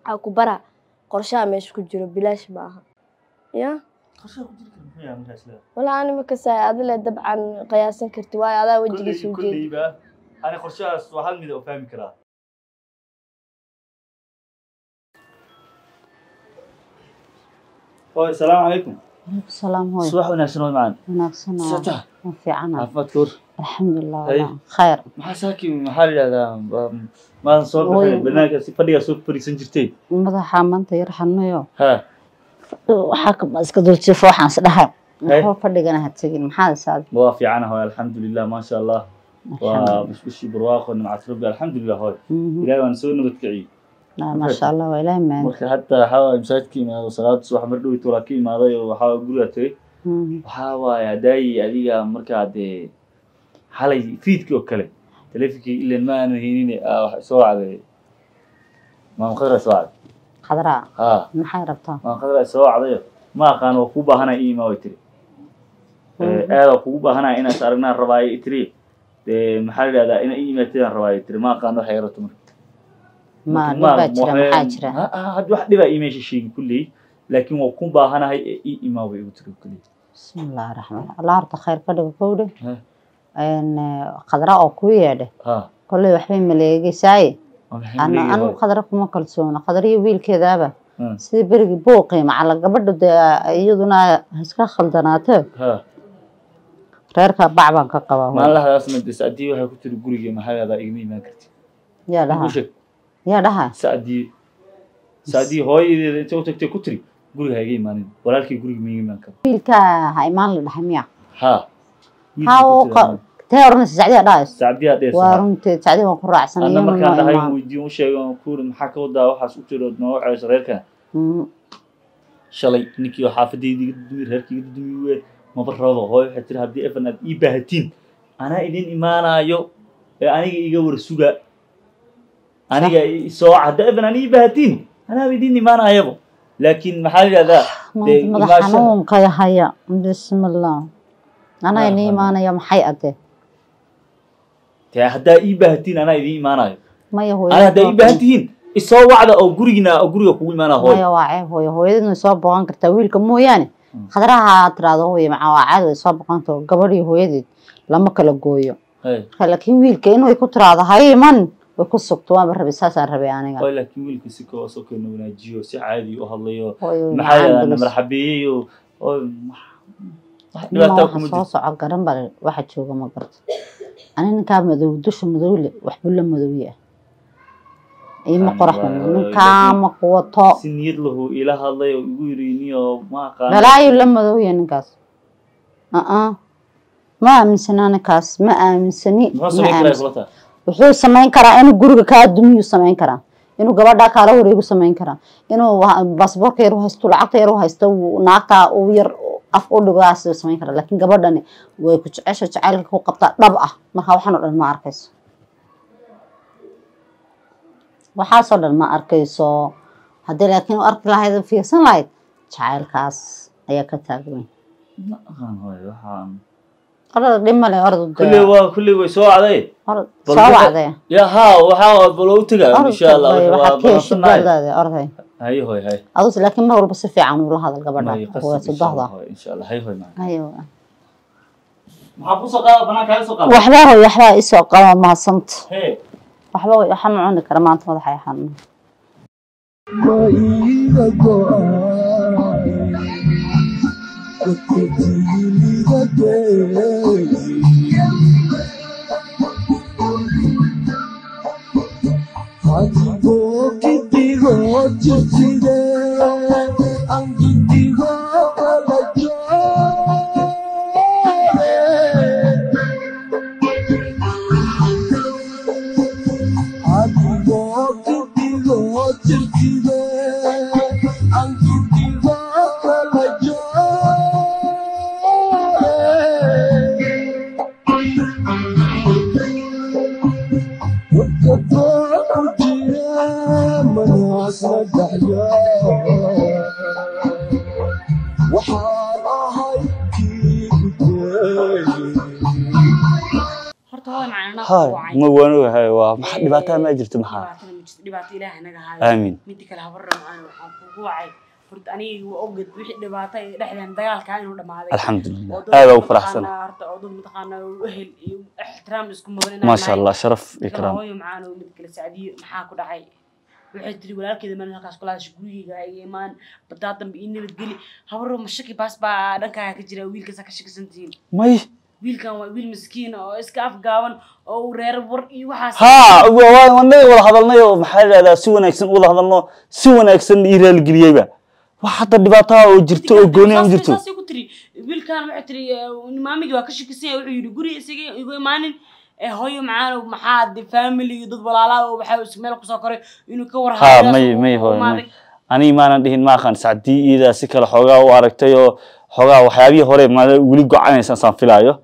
aku bara qorshaha meesha ku jiro bilaash maaha ya qorshaha ku jiro maxay markaasla wala aan ma ka saay adile dabcan qiyaasan karti way adaa wajigiisa u jeed kulliba ana qorshahaas waa hal mid oo fahmi karaa oo assalaamu calaykum السلام هو صباح وناسن معنا وناسن ستا في عنا عفوا كور الحمد لله خير ما ساكي محل هذا ما نصور برنامج فدي سوق فريسن جرتي مدحا مانتا يرحنيو ها waxa ka iska dulciif waxaan isdhahay maxaa fadhigana hadtagin maxaa saad waa fiicana hooy alxamdulillah ma sha Allah waa bishii barwaaqo nimcad rabbi alxamdulillah hooy ilaahay waan soo nabad kiciy ما شاء الله وإلهي ما marka hatta hawa imsaadkii ma salaad subax mar dhow tura ka imaaday waxa guriga tagay waxa waaya daay adiga marka de xalay fiidkii oo kale telefinkii ilaa ma aanu heenin wax soo caday ma qadra soo caday qadra ha maxay rabtaa ma qadra soo caday ma aqaan oo ku baahanay iima way tiri aad ku baahanay inaad aragnaa rabaay tiri de maxaa leedahay in iimateen rabaay tiri ma aqaan waxay rabto ما نبغى حاجة هاد واحد يبقى إيميش شيء كله لكن وكون باهنا هاي إيما ويقتلوا كله بسم الله الرحمن الرحيم الله يرضى خير كده كوده إن قدرة أقوياء ده كل واحد ملاقي ساي أنا قدركم كل سنة قدري ويل كذا بقى سيد برج بوقي مع الجبر ده أيضنا هسكا خلدناته غير كبعبان كقوا ما الله اسمه تسعدي وهاي كتير جوري ما هذا إيمي ما كرتي يا لها يا لها سعدي هاي أنت وتكتي كتري جوري هاي مانين ولكن جوري مين ما كان ويل كا هاي مال الحمية هاو تهرن سعدي دايس سعدي دايس وارنت سعدي وقرا عسن أنا ما كان هاي ويديو شيء وكور محاكا ودا وحاس وترى نوع عشرة غير كان شلي نكيو حافظي دي دمير هركي دمير ما برضه هاي حتى هدي أفنى إبهتين أنا إذن إيمانا يو أنا إيجا ورسوجا أنا سو عدا أفنى أنا إبهتين أنا بدين إيمانا يبو لكن محل هذا مدحنون كيا هيا بسم الله أنا إني إيمانا يوم حياته هذا إبهتين أنا إذن إيمانا ما يهوي أنا هذا إبهتين الصو وعدا أو جورينا أو جوري كول إيمانا هاي ما يواعي هو إذن صوب بقان كرتويل كمو يعني خضرها تراده هو مع وعاد وصوب بقانته قبلي هو يدي لما كلا جويو لكن ويل كأنه يكون تراده هاي من ويكون سقطوا برا بساس الربي يعني قال لكن ويل كسيكو سكر نوناجيو سي عادي وهالليو محل مرحبي و ما صوص عقرن بل واحد شو ما قرت أنا نكاب مذو دوش مذول وحبل مذوية إيه ما قرحنا نكام قوة سنيد له إلى هالله يقوليني ما قال لا يلم مذوية نكاس ما أمن سنة نكاس ما أمن سني wuxuu sameyn karaa inuu guriga ka dumiyo sameyn karaa inuu gabadha kala wareego sameyn karaa inuu baasaboorka yar haysto lacagta yar haysto naagta uu yar af u dhigaas sameyn karaa laakiin gabadhani way ku jecesha jacaylka ku qabta dhab ah marka waxaan oo dhan ma arkayso waxa soo dhan ma arkayso hadii laakiin uu arki lahayd fiirsan lahayd jacaylkaas ayaa ka taagan ma aqaan hooyo waxaan أرد لما لا أرد كل ويسوع عليه سوى عليه يا ها وحاول بلوتك إن شاء الله وحكيش هذا أرد هاي أدوس لكن ما هو بس في عمره هذا القبر هو صدقه إن شاء الله هاي معنا أيوة محبوس قال بنا كان سوق وحده هو يحلا يسوق ما صمت وحده يحمل عنك كرمان تمضي حيحن هاي ما وانا هاي ما دبعتها ما جرت محا joojisay dhibaato ilaahay naga haayo amiin mid kale habar macaan waxaan kugu wacay horta aniga waa ogad wixii dhibaato ay dhexdeen dagaalka inuu dhamaaday alxamdulillah aad u faraxsan horta oo dad mataqaana ehel iyo ixtiraam isku mudan ma sha Allah sharaf ikraam hooyo macaan oo mid kale Saadiyo maxaa ku dhacay waxay tiri walaalkeeda man halkaas kula hadashay guriga ay imaan badaa dambe in nabad geli habaro mashaki baas baa dhankaaga ka jira wiilkaas ka shakisantiin may wiilkan waa wiil miskiin oo iska afgaaban oo reer war iyo waxaas waan wada hadalnay oo maxaa leedahay si wanaagsan wada hadalno si wanaagsan ii raali galiyayba wax hadda dhibaato oo jirto oo gooni aan jirto saasi ku tiri wiilkan waxay tiri maamigi waa ka shakisan yahay wuxuu yiri guriga isaga igu imaanin hooyo macaan maxaa family dad walaalaha oo waxa isku meel ku soo koray inuu ka war hayo may hooyo ani maanan dhihin ma aqaan Saadi ida si kala xogaa u aragtay oo xogaa waxyaabihii hore ma wili go'aanaysan san filaayo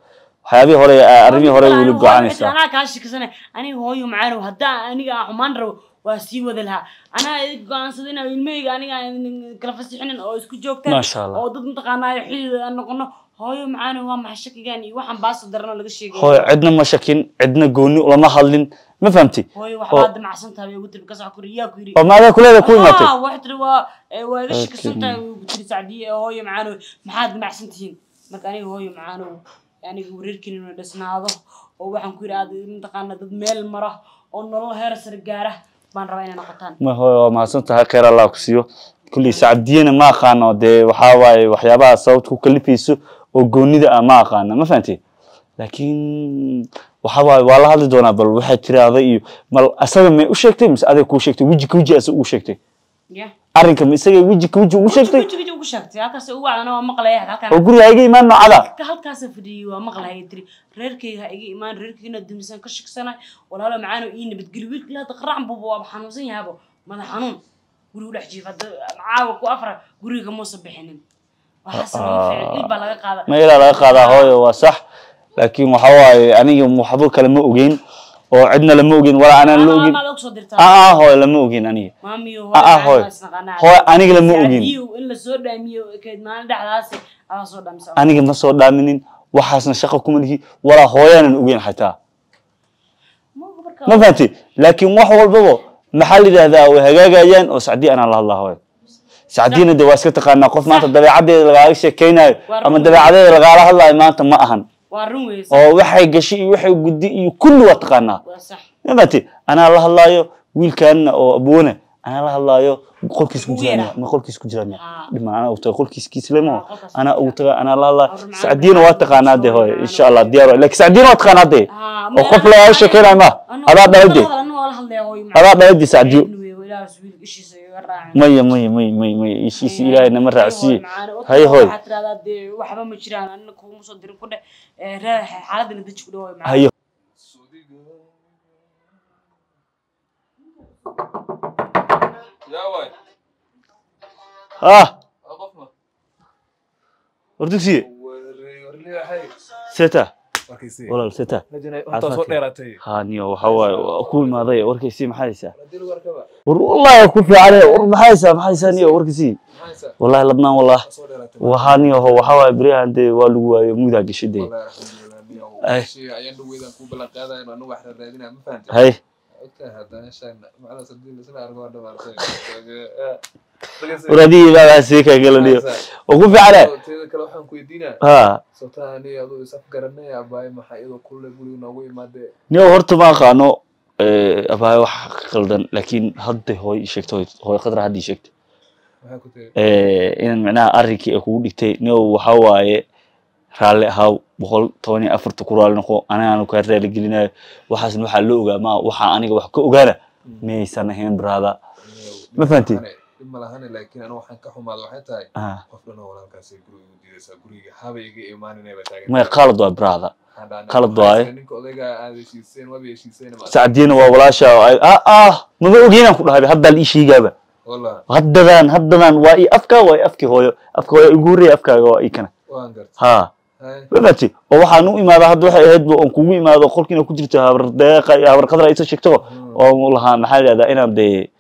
waxyaabihii hore arrimihii hore wili go'aanaysan ana ka shakisan ani hooyo macaan hadda aniga xumaan rabo waa sii wada laha ana go'aansaday inaan ilmeyga aniga kala fasixinin oo isku joogtaan oo dad mataqaanaa xilli aan noqono hooyo macaan waa maxay shakigan iyo waxan baas darano laga sheegay hooyo cidna ma shakin cidna gooni lama hadlin ma fahamti hooyo waxa damacsan tahay ugu tirka sax kuriya ku yiri oo maada kuleeda ku imaatay wax tiri waa iga shakisan tahay ugu tiri Saadiyo hooyo macaan maxaad damacsan tihiin marka aniga hooyo macaan aniga wareerkiin inuu dhisnaado oo waxaan ku yiraahdaa mataqaanaa dad meel mara oo nolol heer sar gaara baan rabaa inaan noqotaan ma hooyo ma san tahay khayr Allah ku siiyo kulli Saadiyana ma aqaano de waxa waaye waxyaabaha sababta ku kalifayso oo goonida ma aqaano ma fahanti laakiin waxa waaye waa la hadli doonaa bal waxa tiraahday iyo mal asaga ma u sheegtay mise adeeg ku sheegtay wiji asaga u sheegtay arrinka ma isaga wiji u sheegtay wiji ugu sheegtay halkaas uu wacana waa maqlay halkaan oo guriga iga imaan nocada halkaas fadhiyo waa maqlay tiri reerkayga iga imaan reerkayna dumisan ka shaqsanay walaalo macaan oo ii nabadgeli wiilka la qaracan buu waa xanuunsan yahay madax xanuun guriga dhex jiifada caawa ku afra guriga ma soo bixinin waxa sameeyay ilba laga qaada ma ila laga qaada hooyo waa sax laakiin waxa waaye aniga waxba kale ma ogeyn oo cidna lama ogin wala ana la ogin hooyo lama ogin aniga maamiyo hooyo aniga lama ogin in la soo dhaamiyo keed maalin dhaxdaas aan soo dhaamsan aniga ma soo dhaaminin waxaasna shaqo kuma lihi wala hooyanan ogeyn xataa ma fahanti laakiin wax walbaba maxaa la yiraahdaa way hagaagayaan oo Saadi ana la hadlaa Saadina de waa iska taqaana qof maanta dabeecadeeda laga sheekeynayo ama dabeecadeeda laga hadlaayo maanta ma ahan oo waxay gashay waxay gudi iyo kullu waa taqaana nabati ana la hadlaayo wiilkan oo abuuna ana la hadlaayo qolkiis ku jiraan ma qolkiis ku jiraan dhima ana oo qolkiis kiislemo ana oo taga ana la hadlaa Saadina waa taqaana de hooyo insha Allah diyaar laakiin Saadina waa taqaana de oo qof la sheekeynayo ma ada dhalade ada dhalade Saadiyo may ishiis ilaahay nama raacsi hay hooy waxba ma jiraan anna kuuma soo dirin ku dhe xaaladana dad ku dhaw hayo ordugsi seta walaal seta niyo waxa waaye ku imaaday warkaysi maxaysa والله كوفي عليه محايسة نيو وركسي والله لبنان والله وهاني هو حوا بريها عند والو مودا قشدي هاي ورادي لا سيكا قال لي وكوفي عليه ها نيو هرت ما قانو أبغى واحد خلدن لكن هذا هو شكته هو قدر هذه شكت إن معناه أريكي أقول لك نو حواي رالي هاو بقول توني أفرت كورال نقو أنا كارثة لقينا وحسن وحلوجا ما وح أنا وح كوجانا مي سنهين برادا ما فهمتي إما لهنا لكن أنا وحن كحوم هذا واحد تاي قفلنا ولا كاسي جروي ودي سجروي حابة يجي إيماننا بتاعي ما قالوا برادا قالوا ضاي سعدين وولاشا ما بقولين كل هذا هذا الإشي جابه والله هدان واي أفكا هو يقولي أفكا واي كنا ها بفتي ووحنو إما هذا واحد بأنكوي إما هذا خلقنا كجرتها بردقة يا برقدر أيش شكته والله محل هذا أنا بدي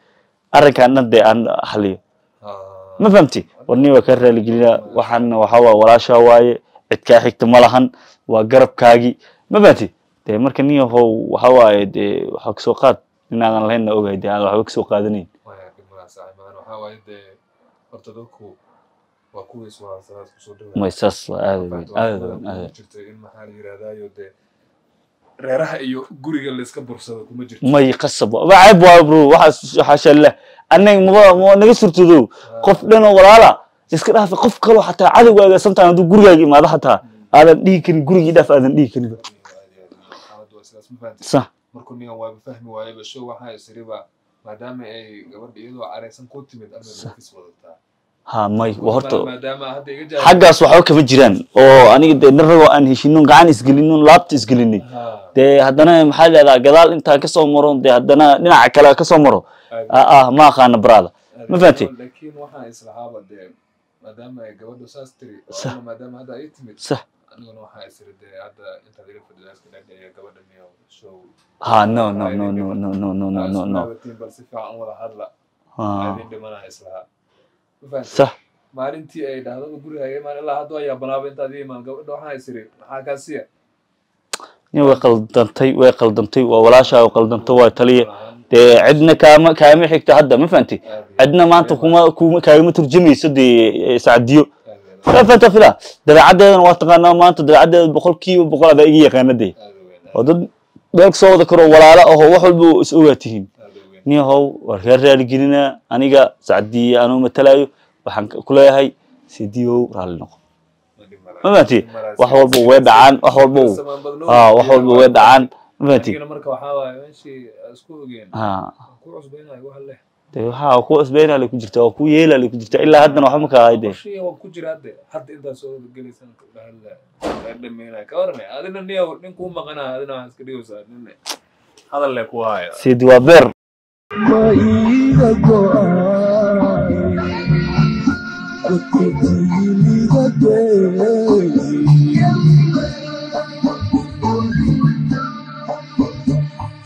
أركع ندي عن حلي ما فهمتي وني وكرر لقينا وحن وحوا ولاشا واي اتكاحكت ملهن وقرب كاجي ما باتي ده مركنيه هو وحواي ده حق سوقات إن أنا لهنا أوجه دي أنا وحبك سوق قادنين ما يعرف ما صاحي ما أنا حاول يد أرتدوكو وكويس وعساس كسودو ما يسص هذا شفت إن محل هذا يود ريرها أيو جوري اللي سكبر صدق وما جرت ما يقصب وعيب وابرو وحش الله أنا مو نقصر تدو قف لنا ولا لا تذكرها في قف كلو حتى عدو وجا سمت عندو جوري ما ده حتى هذا ديكن جوري ده فهذا ديكن صح markuu ningan waa fahmi waayay basho waxa isriba maadaama ay gabadha iyadoo careysan ku timid ama nafis wadataa ها ماي وهرتو maadaama hadda iga jaay حقاس waxaa kama jiraan oo aniga de narago aan heshino gacan isgelino laabta isgelino de hadana maxaa leedahay gadaal inta ka soo maro de hadana dhinaca kale ka soo maro ma aqaan brada ma fahanti laakiin waxa islahaaba de maadaama ay gabadha saas tiri oo maadaama hadda ay timid صح aniguna waxa isirade hadda inta laga fadhiyaas ka dhigay gabadha miyo show ها no bal si fiican wada hadla aadin dhimana islaha صح maalintii ay dhahdo guriga ay maalin la hadoo ayaa banaabay inta adii iman gabadha waxa isiri maxaa ka siya ni way qaldantay waa walaasha oo qaldanto waa taliye de cidna kaama xigta hadda ma fahanti cidna maanta kuma kaagama turjumayso de saadiyo فانت فلا دبعدنا واتقنا ما انت دبعدنا بقولكي بقول هذا يجي قيمته ودد دلك سو ذكروا ولا لا هو وحلبو اسواتين ني هو ورخير رالجينا انيغا سعدي انو متلايو waxaan ku leeyahay sidiyo raal noqo maanti wax walba way dhacaan wax walba way dhacaan maanti marka waxa waay meeshii isku ogeen ku cusbeenay wax leh waxa ku asbeena la ku jirta oo ku yeela la ku jirta ilaa haddana waxa ma ka hayde shii oo ku jira hadda inta soo galaysan dhaxal dhameeyay ka waran adina niyo ninku maqana adina wax iska dhigaysaa nin hadal le ku haya sidi waa beer ma iiga go'ay ku tiiliga day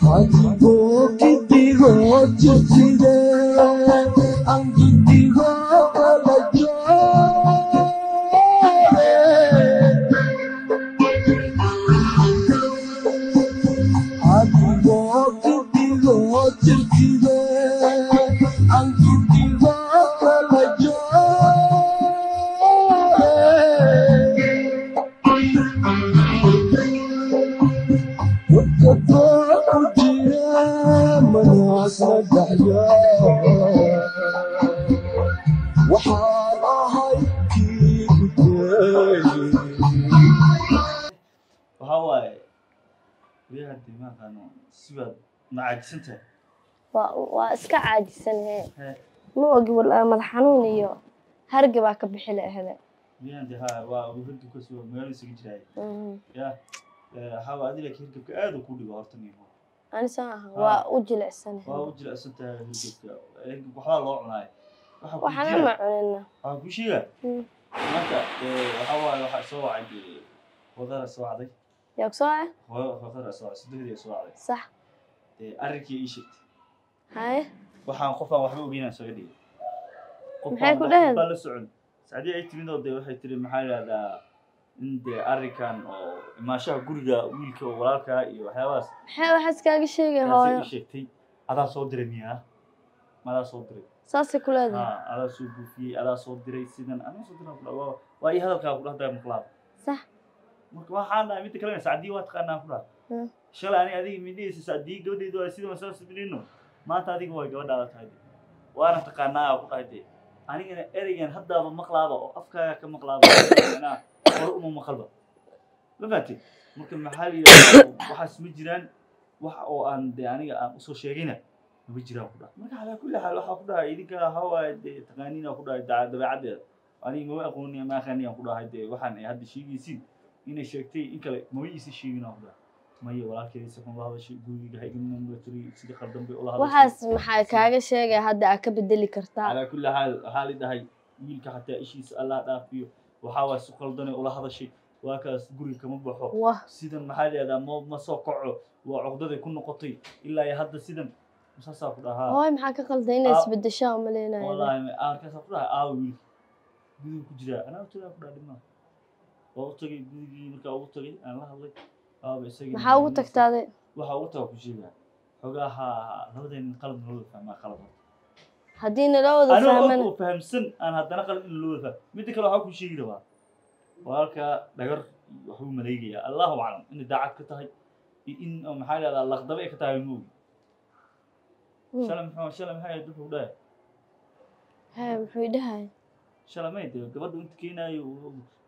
hadigo kidigo jirtide angidigo kala joore hadigo kidigo jirtide angidigo kala waa iska caajisan ma ogi wala madax xanuun iyo hargab ka bixi lahayd miyaan haa waa ururka ku soo meel isugu jiray ya hawa adila hirgabka aad ku dhigo horta niyo ani saaha waa u jilicsan tahay hirgabka waxa loo cunay waxana ma cunina waxa ku shiga marka waxa soo wacay wadada soo wacday yaa soo ah wadada soo sidii soo wacday صح arrinkii ii sheegtay هاي waxaan qofaan waxba ogeynaa soo dhigay maxay ku dhahay bal socon saadii ay timid oo de waxay tiri maxay raada in de arrinkan oo imaashaha guriga wiilka oo walaalka iyo waxyaabaas maxay wax iskaaga sheegay hooyo sheegtay adaa soo diray miyaa maada soo diray saasi ku leedahay adaa soo buufiyay adaa soo diray sidan anaa soo diray waa ay hadalka ku dhahday maqlaad صح marka waxaan dhahay mid kale saadii waa taqaanaa ku dhahay shalay adiga midaysa saadii gabadheedu ay sidoo soo sameeyno maanta adiga way gabadhaada tahay waana taqaanaa ku dhahay anigana ereygan haddaaba maqlaaba oo afkaaga ka maqlaaba anaa hor uma maqalba lafaati marka maxal iyo waxa isma jiraan wax oo aan de aniga aan usoo sheegayna ma jiraan ku dhahay marka ala kulli xaal waxa ku dhahay idinka hawa de taqaaniina ku dhahay dabeecadda aniga ma aqooniya ma aqaaniya ku dhahay de waxaan ay hadda sheegaysiin inay sheegtay in kale ma isi sheegina ku dhahay maya walaalkeeda kun la hadashay guriga haygina military sidii qaldan bay ula hadashay waxaas maxay kaaga sheegay hadda aad ka bedeli kartaa ala kulli xaal dahay wiilka hatta ishiisa Allah dhaafiyo waxa waa si qaldan ula hadashay waa kaas guriga kama baxo sidan maxaa leedahay ma soo kaco waa cuqdada ku noqotay ilaa ay hadda sidan musaasa ku dhahaa hooy maxaa ka qaldan inay isbedeshaa uma leenahay wallahi arkaysa ku dhahaa wiil guriga ku jira ana u tagaa ku dhaadhima oo tagay gurigii marka uu tagay aan la hadlay maxaa ugu tagtaaday waxa uu tagaa ku sheegay xogaha labadeen qalad loo fahmaa qalad haddii nala wada أنا fahman أقول فهمسن أنا هدنا قال إنه لوثا مدي كلو حكوا شيء ربا وهالك دقر وحو ملايجي الله أعلم إن دعك كتاي إن محل هذا الله خدمه كتاي مو شلم هاي يدفع ده haa muxuu dhahay شلم هاي ده قبل أنت كينا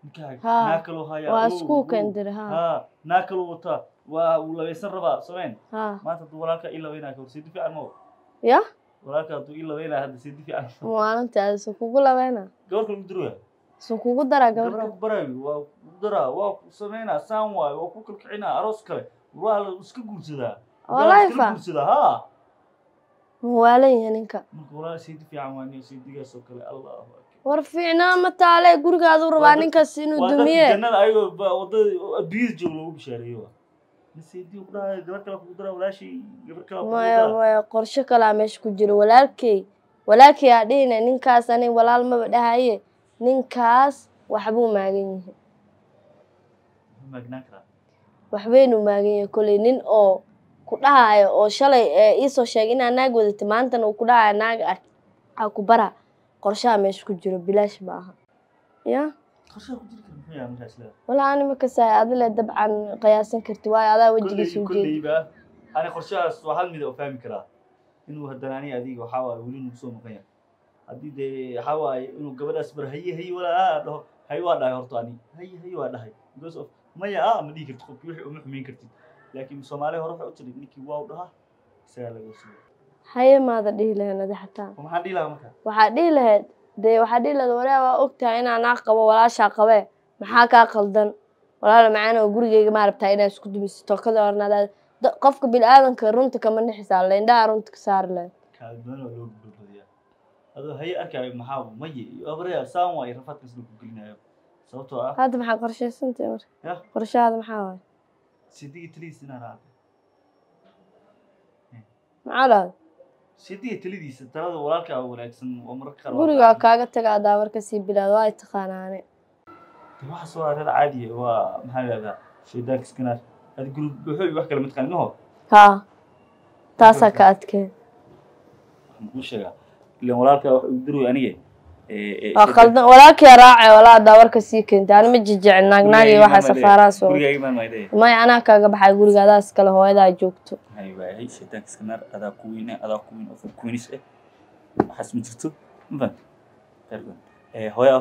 نكاح ها ناكلو هاي waa isku kendir haa ها ناكلو وتا ولا يسر ربا سمين haa ما تدورك إلا وينك ورسيد في عنه ya ولكن أنت إلا وينك هذا سيد في عنه maalintaada su kugu labeena قبل كل مدروه su kugu dara gabadha gabadha ku barayo waa dara waa ku sameynaa saan waayo waa ku kalkicinaa aroos kale waa la iska guursadaa Wallahi fa. guursadaa haa waalan yahay ninka marka walaa saydi fiican waa nin saydigaas oo kale allahu akbar war fiicnaa ma taale gurigaadu rabaa ninkaas inuu waa dadka dumiye jannada ayagoo wadada adduunyada jooga loogu bishaareeyo waa nin saydi ku dhahay gabar kale kugu dara walaashii gabar kale kugu maya dara maya qorshe kalaa meesha ku jiro walaalkay aa dhihina ninkaas ani walaal maba dhahaye ninkaas waxbuu maagan yahay maagnaan karaa waxbaynu maagan yahay kolley nin oo ku dhahayo oo shalay iisoo sheegay inaa naag wadatay maantana uu ku dhahayo naag aa ku bara qorshaha meesha ku jiro bilaash ma aha ya qorshaha ku jiri kara muxuu yahay markaas leedahay walaa ani ma kasaay adile dabcan qiyaasan karti waayo adaa wejigiisa u jeedi kulleyba ani qorshahaas waa hal mid oo fahmi karaa inuu haddana ani adiga waxaa waaye weli nagu soo maqan yahay haddii dee waxaa waaye inuu gabadhaas bar haye walaa dhaho haye waa dhahay horta ani haye waa dhahay because of maya ma dhihi kartid qofki wixii uma xumeyn kartid laakiin soomaaliya hore waxay u jiray ninkii waa u dhahaa isagaa laga soo haye maada dhihi lahayn adi xataa maxaan dhihi lahaa marka waxaa dhihi lahayd waraa waa ogtahay inaa naag qabo walaashaa qabee maxaa kaa qaldan walaala macaan oo gurigeyga ma rabtaa inaa isku dumiso tokada ornaadaad qofka bilaadanka runta kama nixisaa le indhaha runta ka saari lahayd kaalmadan oo loo gudbadiyaa adoo haye arkaayo maxaa maye iyo abaraya saan waaye rafaadkaas lagu gelinayo sababtoo ah hadda maxaa qorshaysantay marka ya qorshahaada maxaa waaye sidii taliis inaan raacay maxaa dhahda sidii talidiisa talada walaalka wanaagsan oo mararka qaar gurigaa kaaga taga adaa marka sii bilaad waa taqaanaane waxa soo areer caadi waa maxaa leedahay shaydaanka iskanaar hadi guri wuxuu wax kale mid qalinaho haa taasaa ka adkeen waxaan kuu sheegaa ilaan walaalka wax uu diroy aniga waa qaldan walaalkii raacay walaa adaa warka sii keentay ani ma jijecel naagnaagii waxaa safaarahaas oo gurigayga maan maydee maya anaa kaaga baxay guriga adaas kale hooyadaa joogto hay waayay shaydaanka iskanaar adaa ku weyn oo kuwinis waxaas ma jirto ma fahanta hooyo